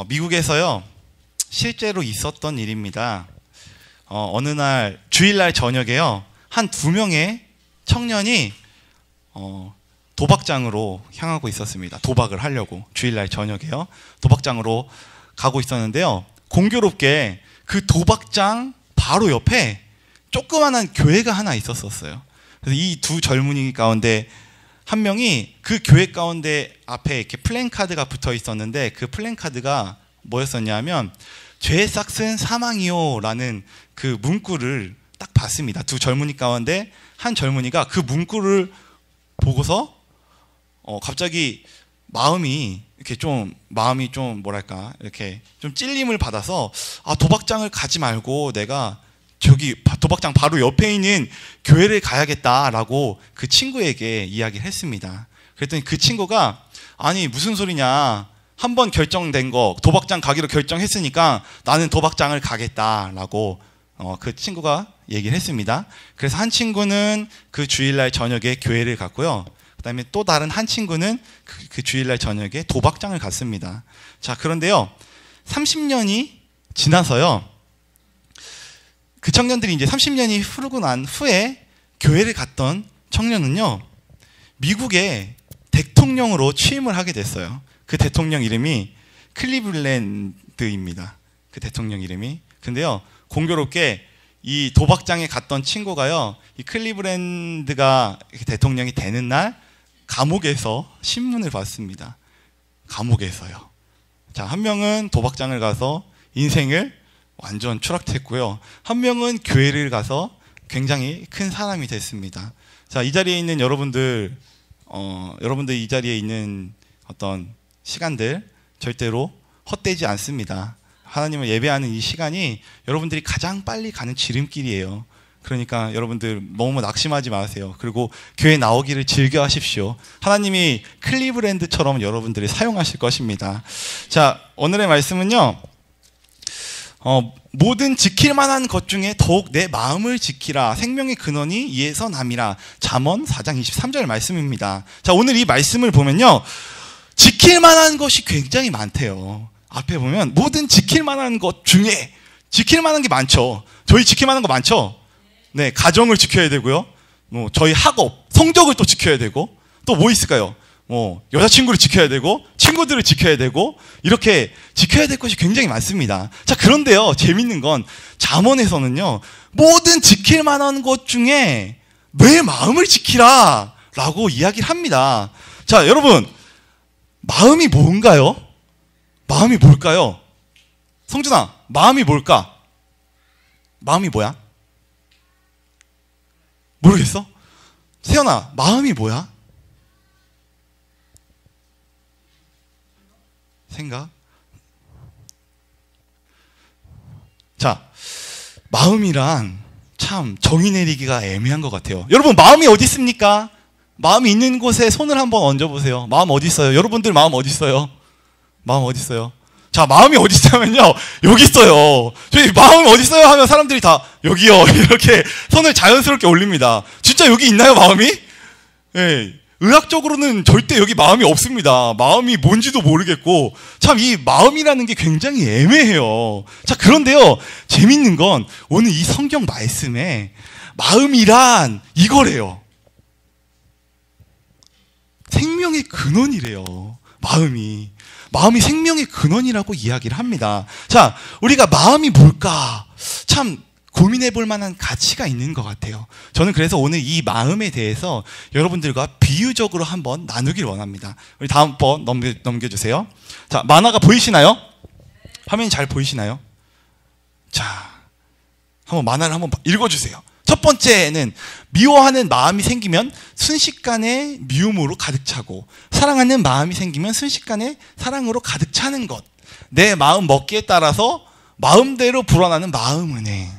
미국에서요, 실제로 있었던 일입니다. 어느 날, 주일날 저녁에요, 한 2명의 청년이 도박장으로 향하고 있었습니다. 도박을 하려고, 주일날 저녁에요, 도박장으로 가고 있었는데요, 공교롭게 그 도박장 바로 옆에 조그만한 교회가 하나 있었어요. 그래서 이 두 젊은이 가운데 한 명이 그 교회 가운데 앞에 이렇게 플랜카드가 붙어 있었는데, 그 플랜카드가 뭐였었냐면 죄의 싹은 사망이요 라는 그 문구를 딱 봤습니다. 두 젊은이 가운데 한 젊은이가 그 문구를 보고서 갑자기 마음이 좀 뭐랄까, 이렇게 좀 찔림을 받아서, 도박장을 가지 말고 내가 저기 도박장 바로 옆에 있는 교회를 가야겠다라고 그 친구에게 이야기를 했습니다. 그랬더니 그 친구가, 아니 무슨 소리냐, 한번 결정된 거, 도박장 가기로 결정했으니까 나는 도박장을 가겠다라고 그 친구가 얘기를 했습니다. 그래서 한 친구는 그 주일날 저녁에 교회를 갔고요, 그 다음에 또 다른 한 친구는 그 주일날 저녁에 도박장을 갔습니다. 자, 그런데요, 30년이 지나서요, 그 청년들이 이제 30년이 흐르고 난 후에 교회를 갔던 청년은요, 미국의 대통령으로 취임을 하게 됐어요. 그 대통령 이름이 클리블랜드입니다. 그 대통령 이름이. 근데요, 공교롭게 이 도박장에 갔던 친구가요, 이 클리블랜드가 대통령이 되는 날 감옥에서 신문을 봤습니다. 감옥에서요. 자, 한 명은 도박장을 가서 인생을 완전 추락했고요, 한 명은 교회를 가서 굉장히 큰 사람이 됐습니다. 자, 이 자리에 있는 여러분들 이 자리에 있는 어떤 시간들 절대로 헛되지 않습니다. 하나님을 예배하는 이 시간이 여러분들이 가장 빨리 가는 지름길이에요. 그러니까 여러분들 너무 낙심하지 마세요. 그리고 교회 나오기를 즐겨 하십시오. 하나님이 클리브랜드처럼 여러분들을 사용하실 것입니다. 자, 오늘의 말씀은요, 모든 지킬 만한 것 중에 더욱 내 마음을 지키라. 생명의 근원이 이에서 남이라. 잠언 4장 23절 말씀입니다. 자, 오늘 이 말씀을 보면요, 지킬 만한 것이 굉장히 많대요. 앞에 보면 모든 지킬 만한 것 중에 지킬 만한 게 많죠. 저희 지킬 만한 거 많죠. 네, 가정을 지켜야 되고요, 저희 학업, 성적을 또 지켜야 되고, 또 뭐 있을까요? 여자친구를 지켜야 되고, 친구들을 지켜야 되고, 이렇게 지켜야 될 것이 굉장히 많습니다. 자, 그런데요, 재밌는 건 잠언에서는요, 모든 지킬 만한 것 중에 내 마음을 지키라 라고 이야기를 합니다. 자, 여러분, 마음이 뭔가요? 마음이 뭘까요? 성준아, 마음이 뭘까? 마음이 뭐야? 모르겠어? 세연아, 마음이 뭐야? 생각? 자, 마음이란 참 정의 내리기가 애매한 것 같아요. 여러분, 마음이 어디 있습니까? 마음이 있는 곳에 손을 한번 얹어보세요. 마음 어디 있어요? 여러분들 마음 어디 있어요? 마음 어디 있어요? 자, 마음이 어디 있냐면요, 여기 있어요. 저희 마음이 어디 있어요 하면 사람들이 다 여기요 이렇게 손을 자연스럽게 올립니다. 진짜 여기 있나요, 마음이? 예. 의학적으로는 절대 여기 마음이 없습니다. 마음이 뭔지도 모르겠고, 참 이 마음이라는 게 굉장히 애매해요. 자, 그런데요, 재밌는 건 오늘 이 성경 말씀에 마음이란 이거래요. 생명의 근원이래요. 마음이 생명의 근원이라고 이야기를 합니다. 자, 우리가 마음이 뭘까? 참 고민해 볼 만한 가치가 있는 것 같아요. 저는 그래서 오늘 이 마음에 대해서 여러분들과 비유적으로 한번 나누길 원합니다. 우리 다음 번 넘겨주세요. 자, 만화가 보이시나요? 화면이 잘 보이시나요? 자, 한번 만화를 한번 읽어주세요. 첫 번째는 미워하는 마음이 생기면 순식간에 미움으로 가득 차고, 사랑하는 마음이 생기면 순식간에 사랑으로 가득 차는 것. 내 마음 먹기에 따라서 마음대로 불어나는 마음은혜.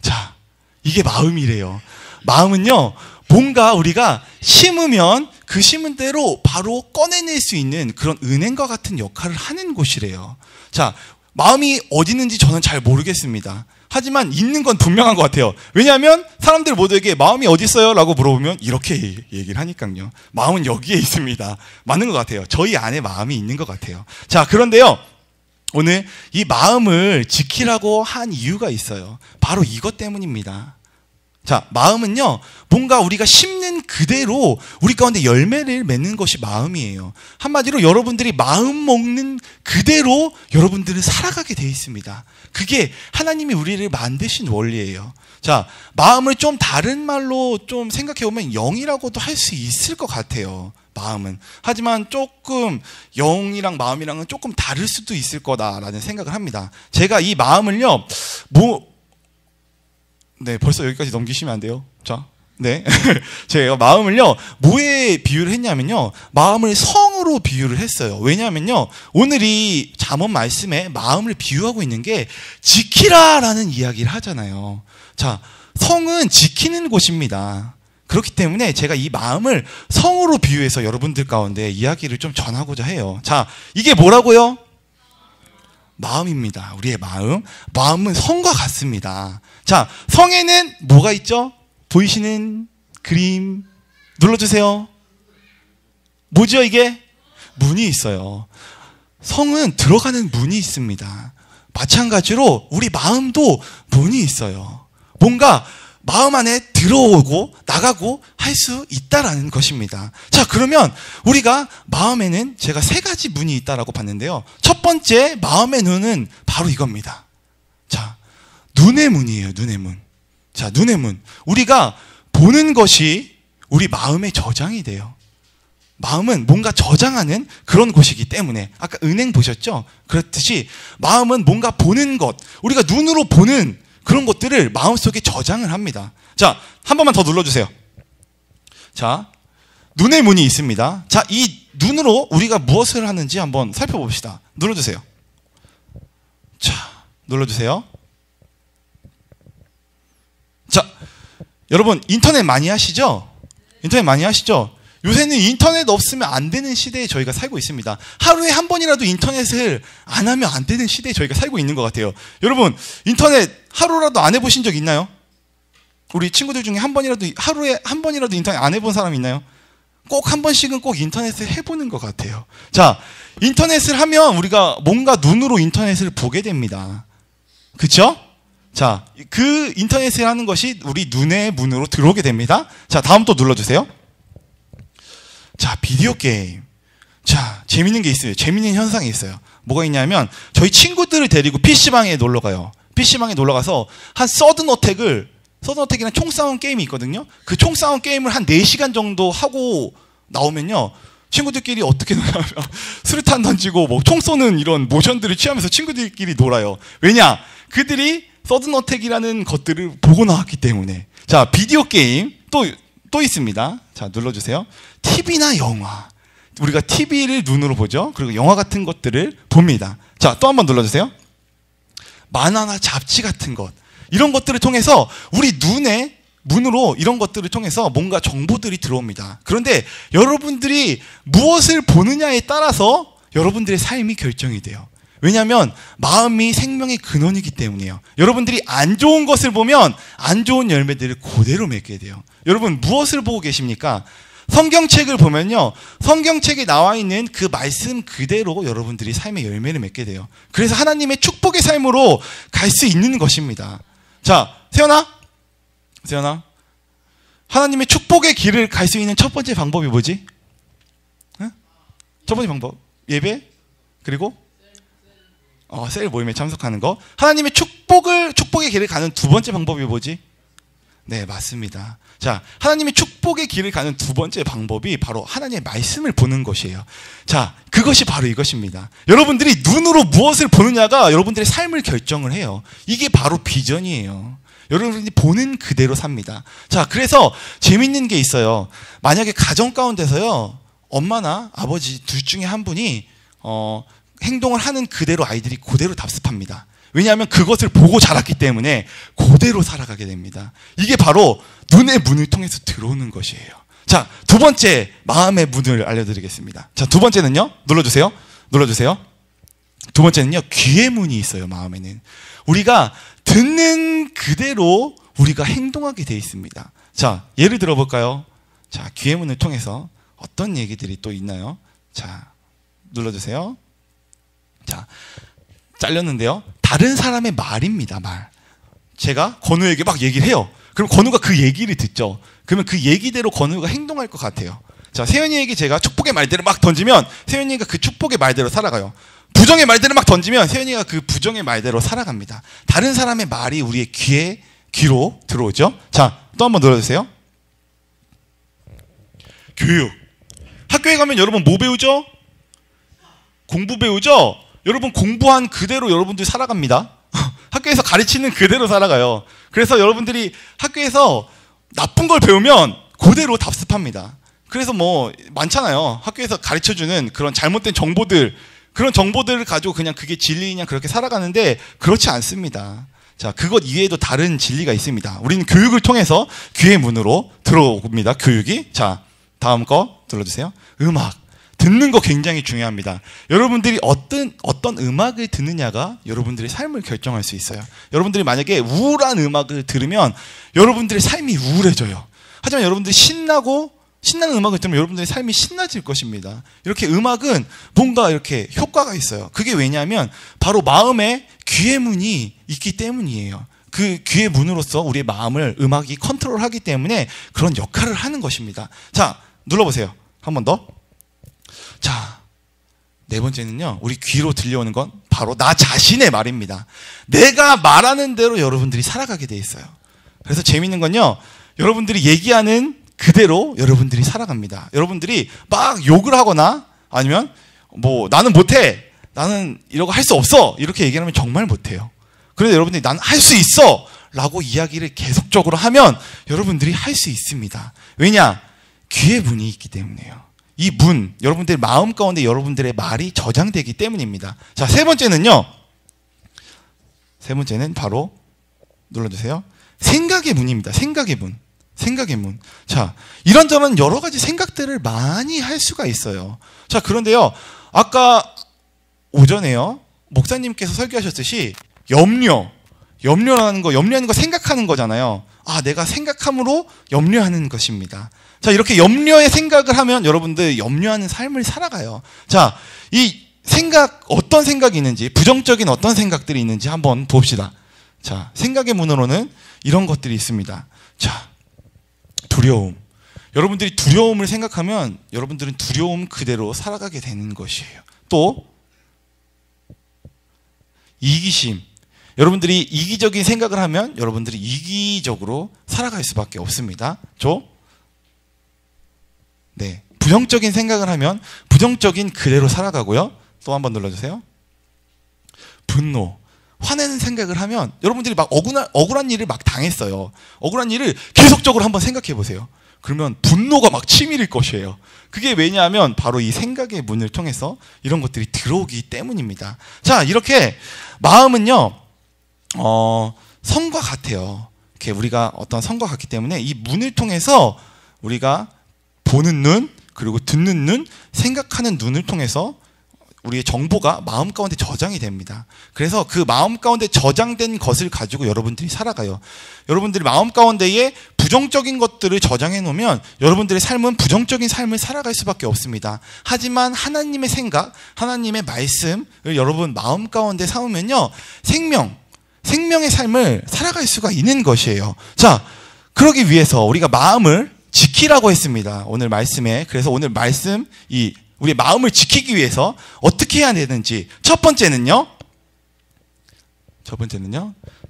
자, 이게 마음이래요. 마음은요, 뭔가 우리가 심으면 그 심은 대로 바로 꺼내낼 수 있는 그런 은행과 같은 역할을 하는 곳이래요. 자, 마음이 어디 있는지 저는 잘 모르겠습니다. 하지만 있는 건 분명한 것 같아요. 왜냐하면 사람들 모두에게 마음이 어디 있어요? 라고 물어보면 이렇게 얘기를 하니까요. 마음은 여기에 있습니다. 맞는 것 같아요. 저희 안에 마음이 있는 것 같아요. 자, 그런데요, 오늘 이 마음을 지키라고 한 이유가 있어요. 바로 이것 때문입니다. 자, 마음은요, 뭔가 우리가 심는 그대로 우리 가운데 열매를 맺는 것이 마음이에요. 한마디로 여러분들이 마음 먹는 그대로 여러분들은 살아가게 되어 있습니다. 그게 하나님이 우리를 만드신 원리예요. 자, 마음을 좀 다른 말로 좀 생각해 보면 영이라고도 할 수 있을 것 같아요. 마음은. 하지만 조금 영이랑 마음이랑은 조금 다를 수도 있을 거다라는 생각을 합니다. 제가 이 마음을요, 네, 벌써 여기까지 넘기시면 안 돼요. 자, 네. 제가 마음을요, 뭐에 비유를 했냐면요, 마음을 성으로 비유를 했어요. 왜냐하면요, 오늘 이 잠언 말씀에 마음을 비유하고 있는 게 지키라라는 이야기를 하잖아요. 자, 성은 지키는 곳입니다. 그렇기 때문에 제가 이 마음을 성으로 비유해서 여러분들 가운데 이야기를 좀 전하고자 해요. 자, 이게 뭐라고요? 마음입니다. 우리의 마음. 마음은 성과 같습니다. 자, 성에는 뭐가 있죠? 보이시는 그림 눌러주세요. 뭐죠 이게? 문이 있어요. 성은 들어가는 문이 있습니다. 마찬가지로 우리 마음도 문이 있어요. 뭔가 마음 안에 들어오고 나가고 할 수 있다라는 것입니다. 자, 그러면 우리가 마음에는 제가 3가지 문이 있다라고 봤는데요. 첫 번째 마음의 눈은 바로 이겁니다. 자, 눈의 문이에요. 눈의 문. 자, 눈의 문. 우리가 보는 것이 우리 마음의 저장이 돼요. 마음은 뭔가 저장하는 그런 곳이기 때문에, 아까 은행 보셨죠? 그렇듯이 마음은 뭔가 보는 것, 우리가 눈으로 보는 그런 것들을 마음속에 저장을 합니다. 자, 한 번만 더 눌러주세요. 자, 눈의 문이 있습니다. 자, 이 눈으로 우리가 무엇을 하는지 한번 살펴봅시다. 눌러주세요. 자, 눌러주세요. 자, 여러분 인터넷 많이 하시죠? 인터넷 많이 하시죠? 요새는 인터넷 없으면 안 되는 시대에 저희가 살고 있습니다. 하루에 한 번이라도 인터넷을 안 하면 안 되는 시대에 저희가 살고 있는 것 같아요. 여러분, 인터넷 하루라도 안 해보신 적 있나요? 우리 친구들 중에 하루에 한 번이라도 인터넷 안 해본 사람 있나요? 꼭 한 번씩은 꼭 인터넷을 해보는 것 같아요. 자, 인터넷을 하면 우리가 뭔가 눈으로 인터넷을 보게 됩니다. 그쵸? 자, 그 인터넷을 하는 것이 우리 눈의 문으로 들어오게 됩니다. 자, 다음 또 눌러주세요. 자, 비디오 게임. 자, 재밌는 게 있어요. 재밌는 현상이 있어요. 뭐가 있냐면 저희 친구들을 데리고 PC방에 놀러 가요. PC방에 놀러 가서 한 서든어택이라는 총싸움 게임이 있거든요. 그 총싸움 게임을 한 4시간 정도 하고 나오면요, 친구들끼리 어떻게 놀냐면 수류탄 던지고 뭐 총 쏘는 이런 모션들을 취하면서 친구들끼리 놀아요. 왜냐? 그들이 서든어택이라는 것들을 보고 나왔기 때문에. 자, 비디오 게임 또 있습니다. 자, 눌러주세요. TV나 영화. 우리가 TV를 눈으로 보죠. 그리고 영화 같은 것들을 봅니다. 자, 또 한번 눌러주세요. 만화나 잡지 같은 것. 이런 것들을 통해서 우리 눈에, 문으로 이런 것들을 통해서 뭔가 정보들이 들어옵니다. 그런데 여러분들이 무엇을 보느냐에 따라서 여러분들의 삶이 결정이 돼요. 왜냐하면 마음이 생명의 근원이기 때문이에요. 여러분들이 안 좋은 것을 보면 안 좋은 열매들을 그대로 맺게 돼요. 여러분, 무엇을 보고 계십니까? 성경책을 보면요, 성경책에 나와 있는 그 말씀 그대로 여러분들이 삶의 열매를 맺게 돼요. 그래서 하나님의 축복의 삶으로 갈 수 있는 것입니다. 자, 세연아, 하나님의 축복의 길을 갈 수 있는 첫 번째 방법이 뭐지? 응? 첫 번째 방법, 예배, 그리고 셀 모임에 참석하는 거. 하나님의 축복의 길을 가는 두 번째 방법이 뭐지? 네, 맞습니다. 자, 하나님의 축복의 길을 가는 두 번째 방법이 바로 하나님의 말씀을 보는 것이에요. 자, 그것이 바로 이것입니다. 여러분들이 눈으로 무엇을 보느냐가 여러분들의 삶을 결정을 해요. 이게 바로 비전이에요. 여러분들이 보는 그대로 삽니다. 자, 그래서 재밌는 게 있어요. 만약에 가정 가운데서요, 엄마나 아버지 둘 중에 한 분이 행동을 하는 그대로 아이들이 그대로 답습합니다. 왜냐하면 그것을 보고 자랐기 때문에 그대로 살아가게 됩니다. 이게 바로 눈의 문을 통해서 들어오는 것이에요. 자, 두 번째 마음의 문을 알려드리겠습니다. 자, 두 번째는요, 눌러주세요. 두 번째는요, 귀의 문이 있어요. 마음에는 우리가 듣는 그대로 우리가 행동하게 돼 있습니다. 자, 예를 들어볼까요? 자, 귀의 문을 통해서 어떤 얘기들이 또 있나요? 자, 눌러주세요. 자, 잘렸는데요. 다른 사람의 말입니다. 말. 제가 건우에게 막 얘기를 해요. 그럼 건우가 그 얘기를 듣죠. 그러면 그 얘기대로 건우가 행동할 것 같아요. 자, 세연이에게 제가 축복의 말들을 막 던지면 세연이가 그 축복의 말대로 살아가요. 부정의 말들을 막 던지면 세연이가 그 부정의 말대로 살아갑니다. 다른 사람의 말이 우리의 귀로 들어오죠. 자, 또 한번 눌러주세요. 교육. 학교에 가면 여러분 뭐 배우죠? 공부 배우죠? 여러분 공부한 그대로 여러분들이 살아갑니다. 학교에서 가르치는 그대로 살아가요. 그래서 여러분들이 학교에서 나쁜 걸 배우면 그대로 답습합니다. 그래서 뭐 많잖아요. 학교에서 가르쳐주는 그런 잘못된 정보들, 그런 정보들을 가지고 그냥 그게 진리냐 그렇게 살아가는데 그렇지 않습니다. 자, 그것 이외에도 다른 진리가 있습니다. 우리는 교육을 통해서 귀의 문으로 들어옵니다. 교육이. 자, 다음 거 눌러주세요. 음악. 듣는 거 굉장히 중요합니다. 여러분들이 어떤 음악을 듣느냐가 여러분들의 삶을 결정할 수 있어요. 여러분들이 만약에 우울한 음악을 들으면 여러분들의 삶이 우울해져요. 하지만 여러분들이 신나는 음악을 들으면 여러분들의 삶이 신나질 것입니다. 이렇게 음악은 뭔가 이렇게 효과가 있어요. 그게 왜냐하면 바로 마음에 귀의 문이 있기 때문이에요. 그 귀의 문으로서 우리의 마음을 음악이 컨트롤하기 때문에 그런 역할을 하는 것입니다. 자, 눌러보세요. 한 번 더. 자, 네 번째는요, 우리 귀로 들려오는 건 바로 나 자신의 말입니다. 내가 말하는 대로 여러분들이 살아가게 돼 있어요. 그래서 재밌는 건요, 여러분들이 얘기하는 그대로 여러분들이 살아갑니다. 여러분들이 막 욕을 하거나 아니면 뭐 나는 못해, 나는 이러고 할 수 없어, 이렇게 얘기하면 정말 못해요. 그런데 여러분들이 난 할 수 있어 라고 이야기를 계속적으로 하면 여러분들이 할 수 있습니다. 왜냐? 귀의 문이 있기 때문이에요. 이 문, 여러분들 마음 가운데 여러분들의 말이 저장되기 때문입니다. 자, 세 번째는요. 세 번째는 바로 눌러주세요. 생각의 문입니다. 생각의 문. 생각의 문. 자, 이런저런 여러 가지 생각들을 많이 할 수가 있어요. 자, 그런데요. 아까 오전에요. 목사님께서 설교하셨듯이 염려하는 거 생각하는 거잖아요. 아, 내가 생각함으로 염려하는 것입니다. 자, 이렇게 염려의 생각을 하면 여러분들 염려하는 삶을 살아가요. 자, 이 생각, 어떤 생각이 있는지, 부정적인 어떤 생각들이 있는지 한번 봅시다. 자, 생각의 문으로는 이런 것들이 있습니다. 자, 두려움. 여러분들이 두려움을 생각하면 여러분들은 두려움 그대로 살아가게 되는 것이에요. 또 이기심. 여러분들이 이기적인 생각을 하면 여러분들이 이기적으로 살아갈 수밖에 없습니다. 네, 부정적인 생각을 하면 부정적인 그대로 살아가고요. 또 한번 눌러주세요. 분노. 화내는 생각을 하면 여러분들이 막 억울한 일을 막 당했어요. 억울한 일을 계속적으로 한번 생각해 보세요. 그러면 분노가 막 치밀일 것이에요. 그게 왜냐하면 바로 이 생각의 문을 통해서 이런 것들이 들어오기 때문입니다. 자, 이렇게 마음은요, 성과 같아요. 이렇게 우리가 어떤 성과 같기 때문에 이 문을 통해서 우리가 보는 눈, 그리고 듣는 눈, 생각하는 눈을 통해서 우리의 정보가 마음 가운데 저장이 됩니다. 그래서 그 마음 가운데 저장된 것을 가지고 여러분들이 살아가요. 여러분들이 마음 가운데에 부정적인 것들을 저장해 놓으면 여러분들의 삶은 부정적인 삶을 살아갈 수밖에 없습니다. 하지만 하나님의 생각, 하나님의 말씀을 여러분 마음 가운데 삼으면요, 생명의 삶을 살아갈 수가 있는 것이에요. 자, 그러기 위해서 우리가 마음을 지키라고 했습니다. 오늘 말씀에. 그래서 오늘 말씀, 우리 마음을 지키기 위해서 어떻게 해야 되는지. 첫 번째는요,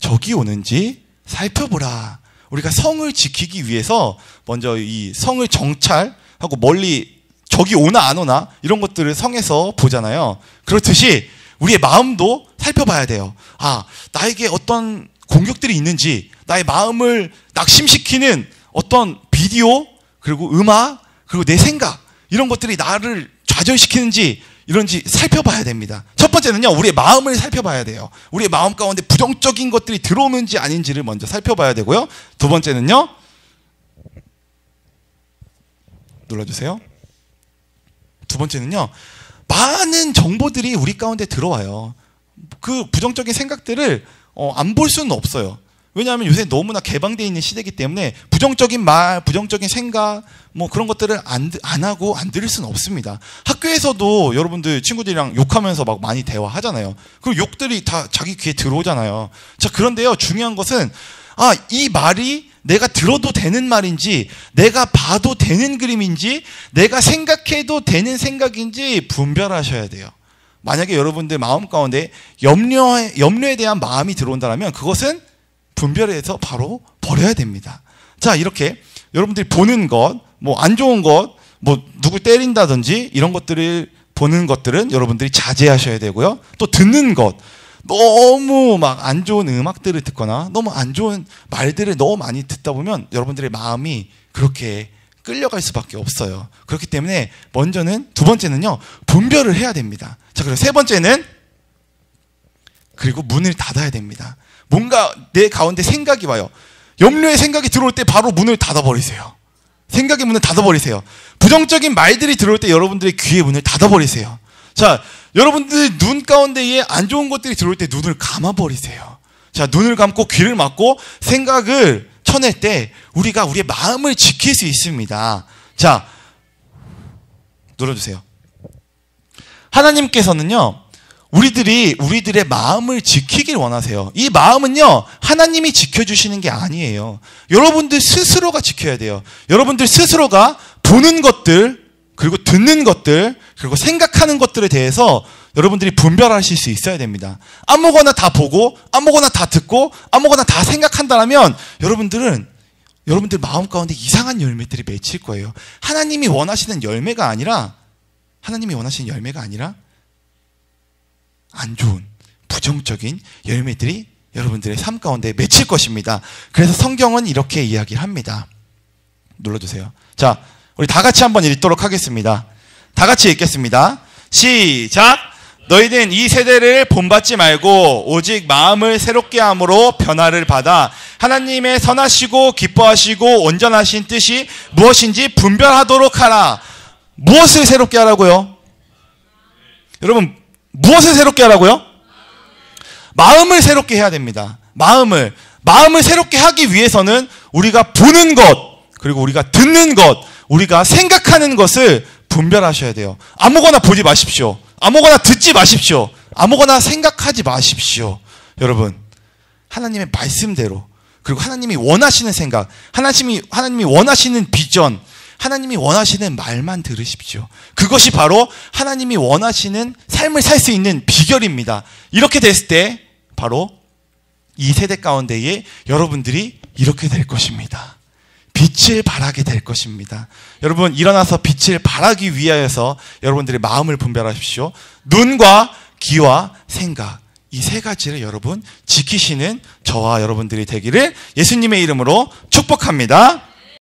적이 오는지 살펴보라. 우리가 성을 지키기 위해서 먼저 이 성을 정찰하고 멀리 적이 오나 안 오나 이런 것들을 성에서 보잖아요. 그렇듯이 우리의 마음도 살펴봐야 돼요. 아, 나에게 어떤 공격들이 있는지, 나의 마음을 낙심시키는 어떤 비디오, 그리고 음악, 그리고 내 생각, 이런 것들이 나를 좌절시키는지 이런지 살펴봐야 됩니다. 첫 번째는요, 우리의 마음을 살펴봐야 돼요. 우리의 마음 가운데 부정적인 것들이 들어오는지 아닌지를 먼저 살펴봐야 되고요. 두 번째는요, 눌러주세요. 두 번째는요, 많은 정보들이 우리 가운데 들어와요. 그 부정적인 생각들을 안 볼 수는 없어요. 왜냐하면 요새 너무나 개방되어 있는 시대이기 때문에 부정적인 말, 부정적인 생각 뭐 그런 것들을 안 하고 안 들을 수는 없습니다. 학교에서도 여러분들 친구들이랑 욕하면서 막 많이 대화하잖아요. 그리고 욕들이 다 자기 귀에 들어오잖아요. 자, 그런데요, 중요한 것은 이 말이 내가 들어도 되는 말인지, 내가 봐도 되는 그림인지, 내가 생각해도 되는 생각인지 분별하셔야 돼요. 만약에 여러분들 마음 가운데 염려에 대한 마음이 들어온다면 그것은 분별해서 바로 버려야 됩니다. 자, 이렇게 여러분들이 보는 것, 뭐 안 좋은 것, 뭐 누구 때린다든지 이런 것들을 보는 것들은 여러분들이 자제하셔야 되고요. 또 듣는 것, 너무 막 안 좋은 음악들을 듣거나 너무 안 좋은 말들을 너무 많이 듣다 보면 여러분들의 마음이 그렇게 끌려갈 수밖에 없어요. 그렇기 때문에 두 번째는요, 분별을 해야 됩니다. 자, 그리고 세 번째는, 그리고 문을 닫아야 됩니다. 뭔가 내 가운데 생각이 와요. 염려의 생각이 들어올 때 바로 문을 닫아버리세요. 생각의 문을 닫아버리세요. 부정적인 말들이 들어올 때 여러분들의 귀의 문을 닫아버리세요. 자, 여러분들 눈 가운데에 안 좋은 것들이 들어올 때 눈을 감아버리세요. 자, 눈을 감고 귀를 막고 생각을 쳐낼 때 우리가 우리의 마음을 지킬 수 있습니다. 자, 눌러주세요. 하나님께서는요, 우리들의 마음을 지키길 원하세요. 이 마음은요, 하나님이 지켜주시는 게 아니에요. 여러분들 스스로가 지켜야 돼요. 여러분들 스스로가 보는 것들, 그리고 듣는 것들, 그리고 생각하는 것들에 대해서 여러분들이 분별하실 수 있어야 됩니다. 아무거나 다 보고, 아무거나 다 듣고, 아무거나 다 생각한다면 여러분들 마음 가운데 이상한 열매들이 맺힐 거예요. 하나님이 원하시는 열매가 아니라 안 좋은 부정적인 열매들이 여러분들의 삶 가운데 맺힐 것입니다. 그래서 성경은 이렇게 이야기를 합니다. 눌러주세요. 자, 우리 다 같이 한번 읽도록 하겠습니다. 다 같이 읽겠습니다. 시작! 너희는 이 세대를 본받지 말고 오직 마음을 새롭게 함으로 변화를 받아 하나님의 선하시고 기뻐하시고 온전하신 뜻이 무엇인지 분별하도록 하라. 무엇을 새롭게 하라고요? 여러분, 무엇을 새롭게 하라고요? 마음을 새롭게 해야 됩니다. 마음을 새롭게 하기 위해서는 우리가 보는 것, 그리고 우리가 듣는 것, 우리가 생각하는 것을 분별하셔야 돼요. 아무거나 보지 마십시오. 아무거나 듣지 마십시오. 아무거나 생각하지 마십시오. 여러분, 하나님의 말씀대로, 그리고 하나님이 원하시는 생각, 하나님이 원하시는 비전, 하나님이 원하시는 말만 들으십시오. 그것이 바로 하나님이 원하시는 삶을 살 수 있는 비결입니다. 이렇게 됐을 때 바로 이 세대 가운데에 여러분들이 이렇게 될 것입니다. 빛을 발하게 될 것입니다. 여러분, 일어나서 빛을 발하기 위하여서 여러분들의 마음을 분별하십시오. 눈과 귀와 생각, 이 세 가지를 여러분 지키시는 저와 여러분들이 되기를 예수님의 이름으로 축복합니다.